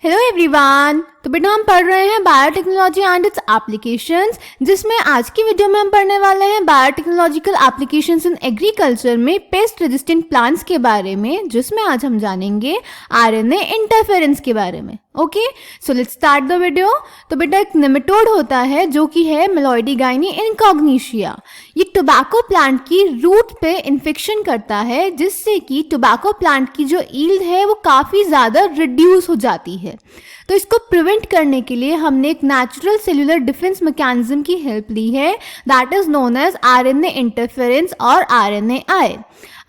Hello everyone. तो बेटा हम पढ़ रहे हैं बायोटेक्नोलॉजी एंड इट्स एप्लीकेशंस, जिसमें आज की वीडियो में हम पढ़ने वाले हैं बायोटेक्नोलॉजिकल एप्लीकेशंस इन एग्रीकल्चर में पेस्ट रेजिस्टेंट प्लांट्स के बारे में, जिसमें आज हम जानेंगे आरएनए इंटरफेरेंस के बारे में। Okay, so let's start the video. तो बेटा एक नेमेटोड होता है जो कि है मेलोइडीगाइनी इनकॉग्निशिया। ये टोबैको प्लांट की रूट पे इन्फेक्शन करता है, जिससे कि टोबैको प्लांट की जो ईल्ड है वो काफ़ी ज़्यादा रिड्यूस हो जाती है। तो इसको प्रिवेंट करने के लिए हमने एक नेचुरल सेल्यूलर डिफेंस मैकेनिज्म की हेल्प ली है, that is known as RNA interference और आरएनएआई।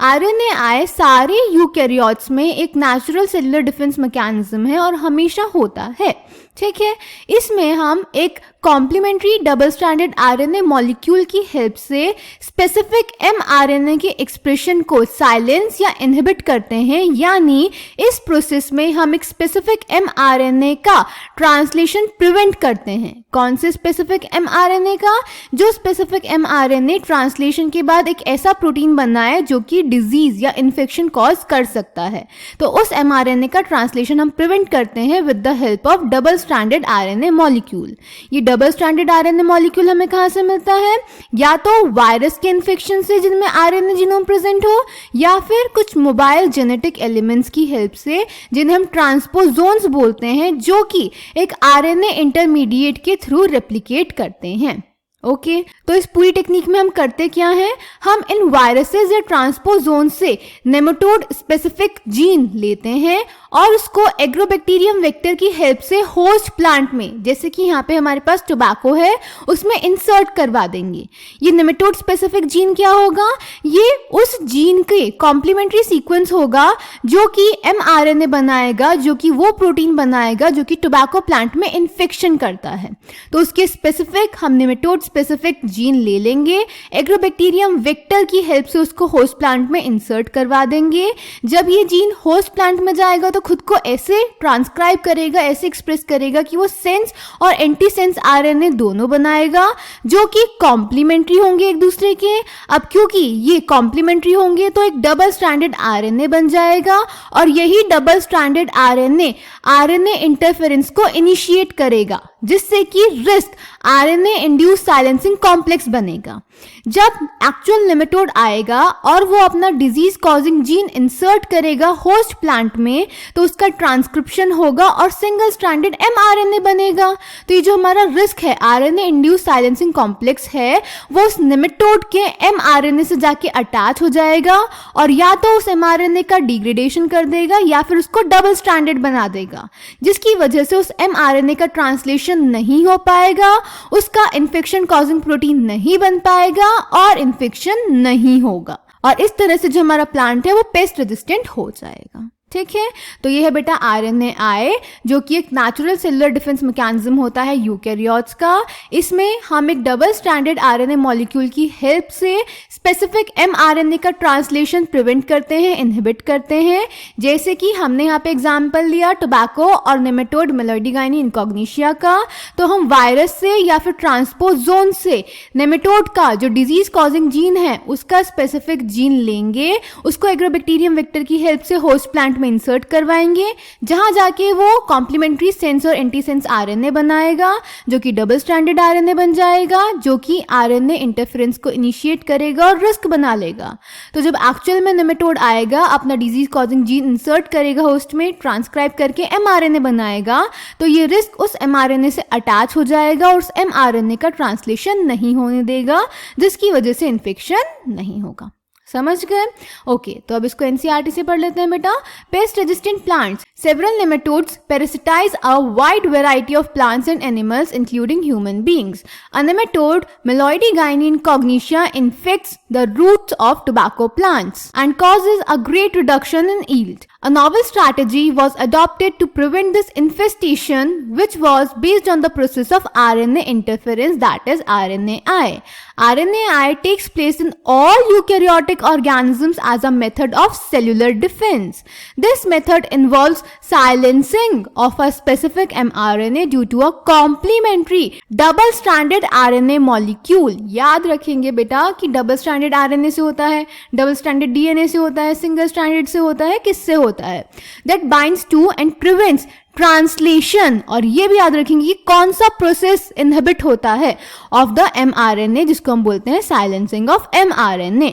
आरएनएआई सारे यूकैरियोट्स में एक नेचुरल सेल्यूलर डिफेंस मैकेनिज्म है और हमेशा होता है। ठीक है, इसमें हम एक complementary double stranded RNA molecule की हेल्प से स्पेसिफिक एमआरएनए के एक्सप्रेशन को साइलेंस या इनहिबिट करते हैं, यानी इस प्रोसेस में हम एक स्पेसिफिक एमआरएनए का ट्रांसलेशन प्रिवेंट करते हैं। कौन से स्पेसिफिक एमआरएनए का? जो स्पेसिफिक एमआरएनए ट्रांसलेशन के बाद एक ऐसा प्रोटीन बनाए जो कि डिजीज या इन्फेक्शन कॉज कर सकता है, तो उस एमआरएनए का ट्रांसलेशन हम प्रिवेंट करते हैं with the help of double stranded RNA molecule. ये डबल स्ट्रैंडेड आरएनए मॉलिक्यूल हमें कहां से मिलता है? या तो वायरस के इन्फेक्शन से जिनमें आरएनए जीनोम प्रेजेंट हो, या फिर कुछ मोबाइल जेनेटिक एलिमेंट्स की हेल्प से, जिन्हें हम ट्रांसपोजोन्स बोलते हैं, जो कि एक आरएनए इंटरमीडिएट के थ्रू रेप्लिकेट करते हैं। ओके, तो इस पूरी टेक्निक में हम करते क्या हैं? हम इन वायरसेस या ट्रांसपोजोन से नेमेटोड स्पेसिफिक जीन लेते हैं और उसको एग्रोबैक्टीरियम वेक्टर की हेल्प से होस्ट प्लांट में, जैसे कि यहाँ पे हमारे पास टोबैको है, उसमें इंसर्ट करवा देंगे। ये नेमेटोड स्पेसिफिक जीन क्या होगा? ये उस जीन के कॉम्प्लीमेंट्री सीक्वेंस होगा जो कि एमआरएनए बनाएगा, जो कि वो प्रोटीन बनाएगा जो कि टोबैको प्लांट में इन्फेक्शन करता है। तो उसके स्पेसिफिक हम नेमेटोड स्पेसिफिक जीन ले लेंगे, एग्रोबैक्टीरियम वेक्टर की हेल्प से उसको होस्ट प्लांट में इंसर्ट करवा देंगे। जब ये जीन होस्ट प्लांट में जाएगा तो खुद को ऐसे ट्रांसक्राइब करेगा, ऐसे एक्सप्रेस करेगा कि वो सेंस और एंटी सेंस आरएनए दोनों बनाएगा, जो कि कॉम्प्लीमेंट्री होंगे एक दूसरे के। अब क्योंकि ये कॉम्प्लीमेंट्री होंगे तो एक डबल स्ट्रैंडेड आरएनए बन जाएगा, और यही double stranded RNA RNA interference को इनिशिएट करेगा, जिससे कि risk RNA induce silencing complex बनेगा। जब एक्चुअल नेमेटोड आएगा और वो अपना डिजीज कॉजिंग जीन इंसर्ट करेगा होस्ट प्लांट में, तो उसका ट्रांसक्रिप्शन होगा और सिंगल स्ट्रैंडेड एमआरएनए बनेगा। तो ये जो हमारा रिस्क है, आरएनए इंड्यूस साइलेंसिंग कॉम्प्लेक्स है, वो उस नेमेटोड के एमआरएनए से जाके अटैच हो जाएगा और या तो उस एमआरएनए का डिग्रेडेशन कर देगा या फिर उसको डबल स्ट्रैंडेड बना देगा, जिसकी वजह से उस एमआरएनए का ट्रांसलेशन नहीं हो पाएगा, उसका इन्फेक्शन कॉजिंग प्रोटीन नहीं बन पाएगा और इन्फेक्शन नहीं होगा, और इस तरह से जो हमारा प्लांट है वो पेस्ट रेजिस्टेंट हो जाएगा। ठीक है, तो ये है बेटा आरएनएआई, जो कि एक नेचुरल सेलुलर डिफेंस मैकेनिज्म होता है यूकैरियोट्स का। इसमें हम एक डबल स्ट्रैंडेड आरएनए मॉलिक्यूल की हेल्प से स्पेसिफिक एमआरएनए का ट्रांसलेशन प्रिवेंट करते हैं, इनहिबिट करते हैं। जैसे कि हमने यहाँ पे एग्जांपल लिया टोबैको और नेमेटोड मेलोइडीगाइनी इनकॉग्निशिया का, तो हम वायरस से या फिर ट्रांसपोजोन से नेमेटोड का जो डिजीज कॉजिंग जीन है उसका स्पेसिफिक जीन लेंगे, उसको एग्रोबैक्टीरियम वेक्टर की हेल्प से होस्ट प्लांट में इंसर्ट करवाएंगे, जहां जाके वो कॉम्प्लीमेंट्री सेंस और एंटी सेंस आरएनए बनाएगा, जो कि डबल स्ट्रैंडेड आरएनए बन जाएगा, जो कि आरएनए इंटरफेरेंस को इनिशिएट करेगा और रिस्क बना लेगा। तो जब एक्चुअल में नेमेटोड आएगा, अपना डिजीज कॉजिंग जीन इंसर्ट करेगा होस्ट में, ट्रांसक्राइब करके एमआरएनए बनाएगा, तो ये रिस्क उस एमआरएनए से अटैच हो जाएगा और उस एमआरएनए का ट्रांसलेशन नहीं होने देगा, जिसकी वजह से इन्फेक्शन नहीं होगा। समझ गए? ओके, तो अब इसको एनसीईआरटी से पढ़ लेते हैं बेटा। Pest resistant plants, several nematodes parasitize a wide variety of plants and animals including human beings. A nematode, Meloidygaini incognitia, infects the roots of tobacco plants and causes a great reduction in yield. A novel strategy was adopted to prevent this infestation, which was based on the process of RNA interference, that is RNAi. RNAi takes place in all eukaryotic organisms as a method of cellular defense. This method involves silencing of a specific mRNA due to a complementary double-stranded RNA molecule. याद रखेंगे बेटा कि double stranded RNA से होता है, double stranded DNA से होता है, सिंगल स्ट्रैंडेड से होता है, किससे होता है? That binds to and prevents translation, और ये भी याद रखेंगे कि कौन सा प्रोसेस इनहिबिट होता है ऑफ द mRNA, जिसको हम बोलते हैं silencing of mRNA.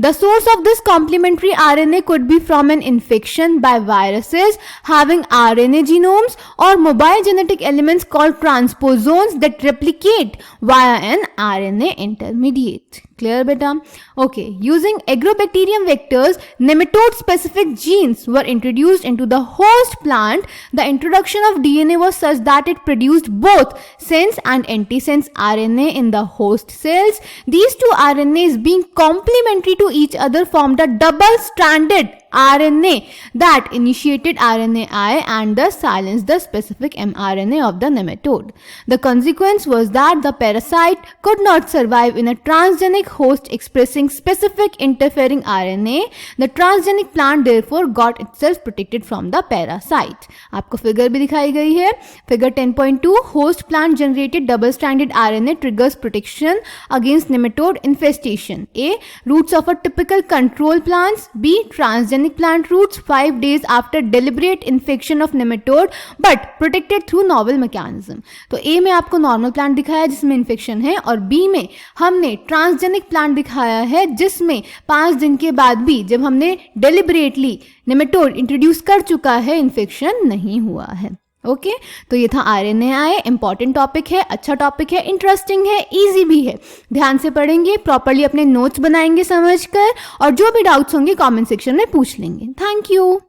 The source of this complementary RNA could be from an infection by viruses having RNA genomes और mobile genetic elements called transposons that replicate via an RNA intermediate. Clear beta? Okay, using agrobacterium vectors, nematode specific genes were introduced into the host plant. The introduction of DNA was such that it produced both sense and antisense RNA in the host cells. These two RNAs being complementary to each other formed a double-stranded RNA that initiated RNAi and thus silenced the specific mRNA of the nematode. The consequence was that the parasite could not survive in a transgenic host expressing specific interfering RNA. The transgenic plant therefore got itself protected from the parasite. आपको figure भी दिखाई गई है. Figure 10.2 host plant generated double-stranded RNA triggers protection against nematode infestation. A. Roots of a typical control plants. B. Transgenic plant roots 5 days after deliberate infection of nematode but protected through novel mechanism. तो A में आपको normal plant दिखाया जिसमें infection है, और B में हमने transgenic plant दिखाया है जिसमें 5 दिन के बाद भी जब हमने डेलिबरेटली नेमेटोड इंट्रोड्यूस कर चुका है, इन्फेक्शन नहीं हुआ है. ओके तो ये था RNAi. इंपॉर्टेंट टॉपिक है, अच्छा टॉपिक है, इंटरेस्टिंग है, इजी भी है. ध्यान से पढ़ेंगे, प्रॉपर्ली अपने नोट्स बनाएंगे समझकर, और जो भी डाउट्स होंगे कमेंट सेक्शन में पूछ लेंगे. Thank you.